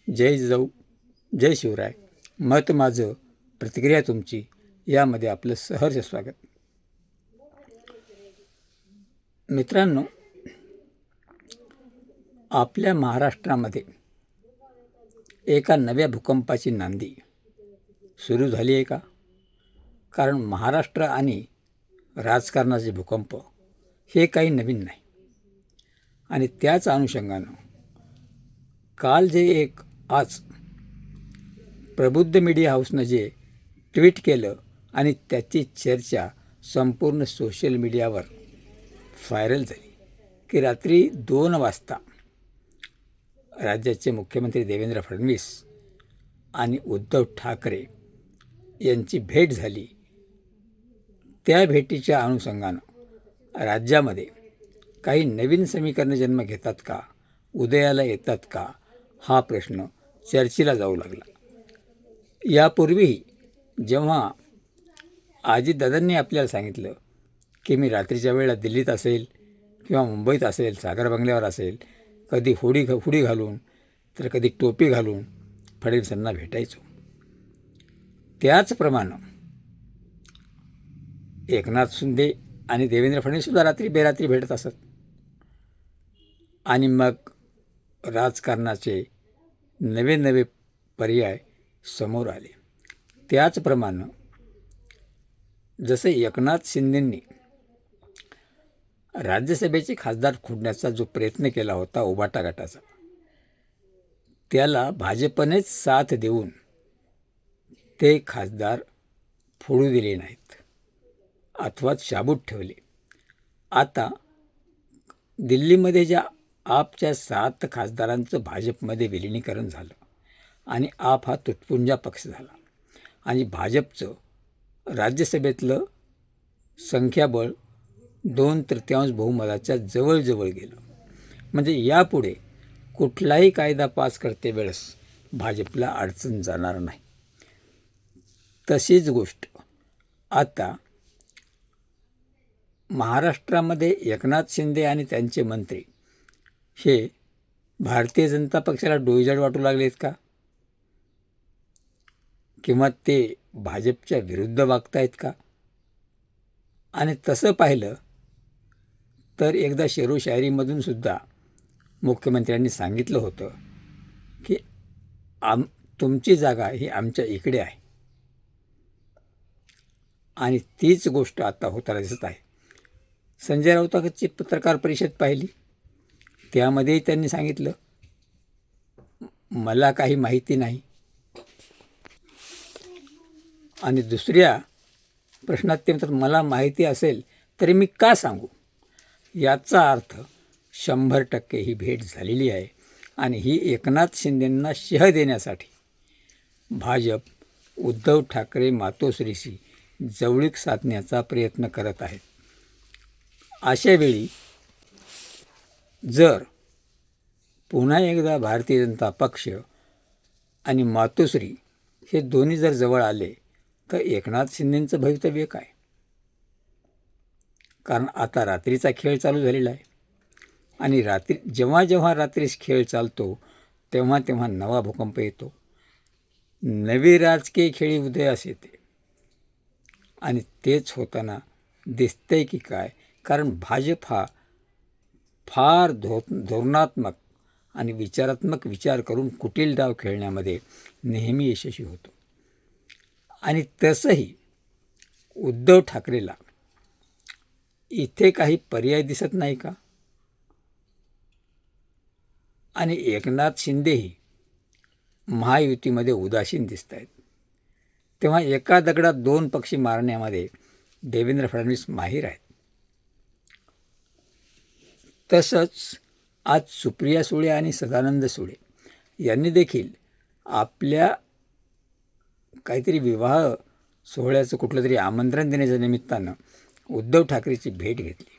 जय जिजाऊ, जय शिवराय. मत माझं, प्रतिक्रिया तुमची, यामध्ये आपलं सहर्ष स्वागत. मित्रांनो, आपल्या महाराष्ट्रामध्ये एका नव्या भूकंपाची नांदी सुरू झाली आहे का? कारण महाराष्ट्र आणि राजकारणाचे भूकंप हे काही नवीन नाही. आणि त्याच अनुषंगानं काल आज प्रबुद्ध मीडिया हाऊसनं जे ट्विट केलं आणि त्याची चर्चा संपूर्ण सोशल मीडियावर व्हायरल झाली की रात्री 2 वाजता राज्याचे मुख्यमंत्री देवेंद्र फडणवीस आणि उद्धव ठाकरे यांची भेट झाली. त्या भेटीच्या अनुषंगानं राज्यामध्ये काही नवीन समीकरणं जन्म घेतात का, उदयाला येतात का, हा प्रश्न चर्चेला जाऊ लागला. यापूर्वीही जेव्हा अजितदादांनी आपल्याला सांगितलं की मी रात्रीच्या वेळेला दिल्लीत असेल किंवा मुंबईत असेल, सागर बंगल्यावर असेल, कधी हुडी घालून तर कधी टोपी घालून फडणवीसांना भेटायचो, त्याचप्रमाणे एकनाथ शिंदे आणि देवेंद्र फडणवीससुद्धा रात्री बेरात्री भेटत असत. आणि मग राजकारणाचे नवे नवे पर्याय समोर आले. त्याचप्रमाणे जसे एकनाथ शिंदेंनी राज्यसभेचे खासदार खोडण्याचा जो प्रयत्न केला होता उबाटा गटाचा, त्याला भाजपनेच साथ देऊन ते खासदार फोडू दिले नाहीत अथवा शाबूत ठेवले. आता दिल्लीमध्ये ज्या आपच्या 7 खासदारांचं भाजपमध्ये विलिनीकरण झालं आणि आप हा तुटपुंजा पक्ष झाला आणि भाजपचं राज्यसभेतलं संख्याबळ 2/3 बहुमताच्या जवळजवळ गेलं. म्हणजे यापुढे कुठलाही कायदा पास करते वेळेस भाजपला अडचण जाणार नाही. तशीच गोष्ट आता महाराष्ट्रामध्ये एकनाथ शिंदे आणि त्यांचे मंत्री हे भारतीय जनता पक्षाला डोईजड वाटू लागलेत का, किंवा ते भाजपच्या विरुद्ध वागतायत का? आणि तसं पाहिलं तर एकदा शेरो शायरीमधून सुद्धा मुख्यमंत्र्यांनी सांगितलं होतं की तुमची जागा ही आमच्या इकडे आहे. आणि तीच गोष्ट आता होताना दिसत आहे. संजय राऊतांची पत्रकार परिषद पाहिली, त्यामध्येही त्यांनी सांगितलं मला काही माहिती नाही. आणि दुसऱ्या प्रश्नात ते म्हणतात मला माहिती असेल तरी मी का सांगू. याचा अर्थ 100% ही भेट झालेली आहे आणि ही एकनाथ शिंदेंना शह देण्यासाठी भाजप उद्धव ठाकरे मातोश्रीशी जवळीक साधण्याचा प्रयत्न करत आहेत. अशावेळी जर पुन्हा एकदा भारतीय जनता पक्ष आणि मातोश्री हे दोन्ही जर जवळ आले तर एकनाथ शिंदेंचं भवितव्य काय? कारण आता रात्रीचा खेळ चालू झालेला आहे आणि जेव्हा रात्रीच खेळ चालतो तेव्हा नवा भूकंप येतो, नवी राजकीय खेळी उदयास येते. आणि तेच होताना दिसतंय की काय? कारण भाजप हा फार धोरणात्मक आणि विचारात्मक विचार करून कुटील डाव खेळण्यामध्ये नेहमी यशस्वी होतो. आणि तसंही उद्धव ठाकरेला इथे काही पर्याय दिसत नाही का? आणि एकनाथ शिंदेही महायुतीमध्ये उदासीन दिसत आहेत. तेव्हा एका दगडात 2 पक्षी मारण्यामध्ये देवेंद्र फडणवीस माहीर आहेत. तसंच आज सुप्रिया सुळे आणि सदानंद सुळे यांनी देखील आपल्या काहीतरी विवाह सोहळ्याचं कुठलं तरी आमंत्रण देण्याच्या निमित्तानं उद्धव ठाकरेची भेट घेतली.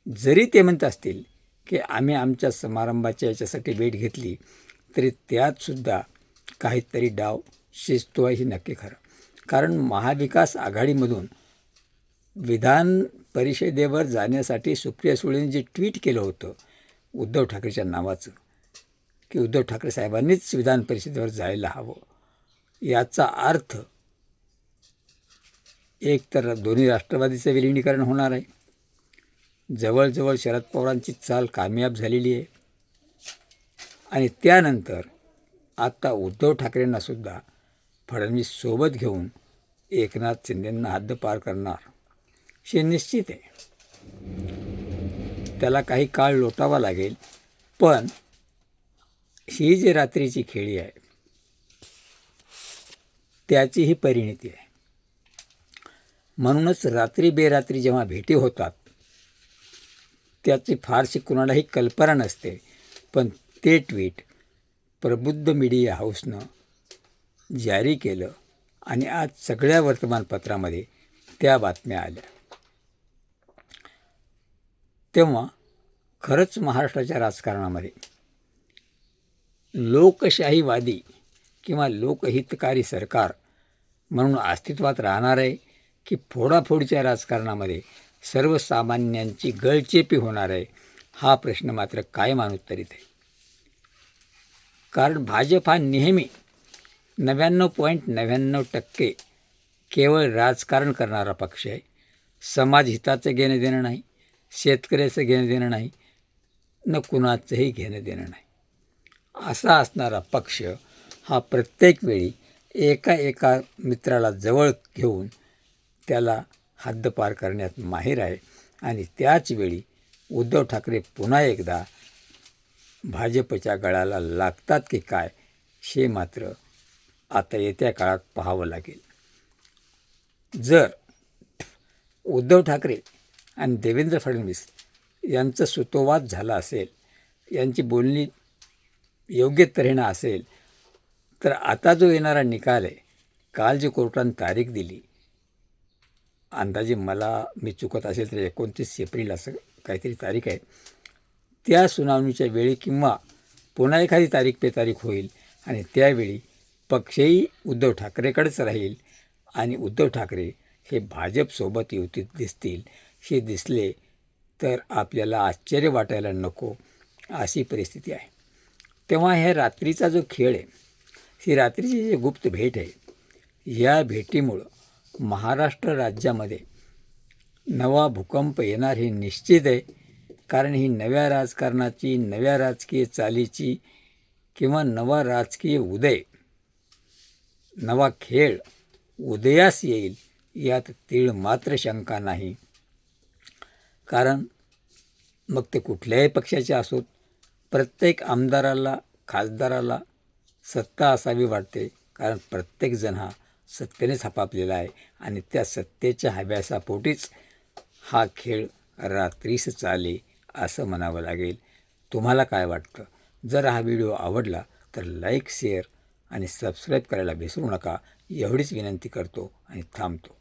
जरी ते म्हणत असतील की आम्ही आमच्या समारंभाच्या याच्यासाठी भेट घेतली तरी त्यातसुद्धा काहीतरी डाव शिजतो आहे, ही नक्की खरं. कारण महाविकास आघाडीमधून विधान परिषदेवर जाण्यासाठी सुप्रिया सुळेंनी जे ट्विट केलं होतं उद्धव ठाकरेच्या नावाचं, की उद्धव ठाकरे साहेबांनीच विधान परिषदेवर जायला हवं. याचा अर्थ एक तर दोन्ही राष्ट्रवादीचं विलिनीकरण होणार आहे. जवळजवळ शरद पवारांची चाल कामयाब झालेली आहे. आणि त्यानंतर आता उद्धव ठाकरेंनासुद्धा फडणवीस सोबत घेऊन एकनाथ शिंदेंना हद्दपार करणार हे निश्चित आहे. त्याला काही काळ लोटावा लागेल. पण ही जी रात्रीची खेळी आहे त्याची ही परिणिती आहे. म्हणूनच रात्री बेरात्री जेव्हा भेटी होतात त्याची फारशी कुणालाही कल्पना नसते. पण ते ट्विट प्रबुद्ध मीडिया हाऊसनं जारी केलं आणि आज सगळ्या वर्तमानपत्रामध्ये त्या बातम्या आल्या. तेव्हा खरंच महाराष्ट्राच्या राजकारणामध्ये लोकशाहीवादी किंवा लोकहितकारी सरकार म्हणून अस्तित्वात राहणार आहे की फोडाफोडीच्या राजकारणामध्ये सर्वसामान्यांची गळचेपी होणार आहे, हा प्रश्न मात्र कायम अनुत्तरित आहे. कारण भाजप हा नेहमी 99.99% केवळ राजकारण करणारा पक्ष आहे. समाजहिताचं घेणं देणं नाही, शेतकऱ्याचं घेणं देणं नाही, न कुणाचंही घेणं देणं नाही. असा असणारा पक्ष हा प्रत्येक वेळी एका मित्राला जवळ घेऊन त्याला हद्दपार करण्यात माहीर आहे. आणि त्याच वेळी उद्धव ठाकरे पुन्हा एकदा भाजपच्या गळाला लागतात की काय हे मात्र आता येत्या काळात पाहावं लागेल. जर उद्धव ठाकरे आणि देवेंद्र फडणवीस यांचं सुतोवाद झाला असेल, यांची बोलणी योग्य तऱ्हेनं असेल, तर आता जो येणारा निकाल आहे, काल जी कोर्टाने तारीख दिली, अंदाजे मी चुकत असेल तर 29 एप्रिल असं काहीतरी तारीख आहे, त्या सुनावणीच्या वेळी किंवा पुन्हा एखादी तारीख पे तारीख होईल आणि त्यावेळी पक्षही उद्धव ठाकरेकडेच राहील आणि उद्धव ठाकरे हे भाजपसोबत युतीत दिसतील. हे दिसले तर आपल्याला आश्चर्य वाटायला नको अशी परिस्थिती आहे. तेव्हा ह्या रात्रीचा जो खेळ आहे, ही रात्रीची जी गुप्त भेट आहे, या भेटीमुळं महाराष्ट्र राज्यामध्ये नवा भूकंप येणार हे निश्चित आहे. कारण ही नव्या राजकारणाची, नव्या राजकीय चालीची किंवा नवा राजकीय उदय, नवा खेळ उदयास येईल यात तीळ मात्र शंका नाही. कारण मग ते कुठल्याही पक्षाचे असोत, प्रत्येक आमदाराला, खासदाराला सत्ता असावी वाटते. कारण प्रत्येकजण हा सत्तेनेच हपापलेला आहे आणि त्या सत्तेच्या हव्यासापोटीच हा खेळ रात्रीस चाले असं म्हणावं लागेल. तुम्हाला काय वाटतं? जर हा व्हिडिओ आवडला तर लाईक, शेअर आणि सबस्क्राईब करायला विसरू नका. एवढीच विनंती करतो आणि थांबतो.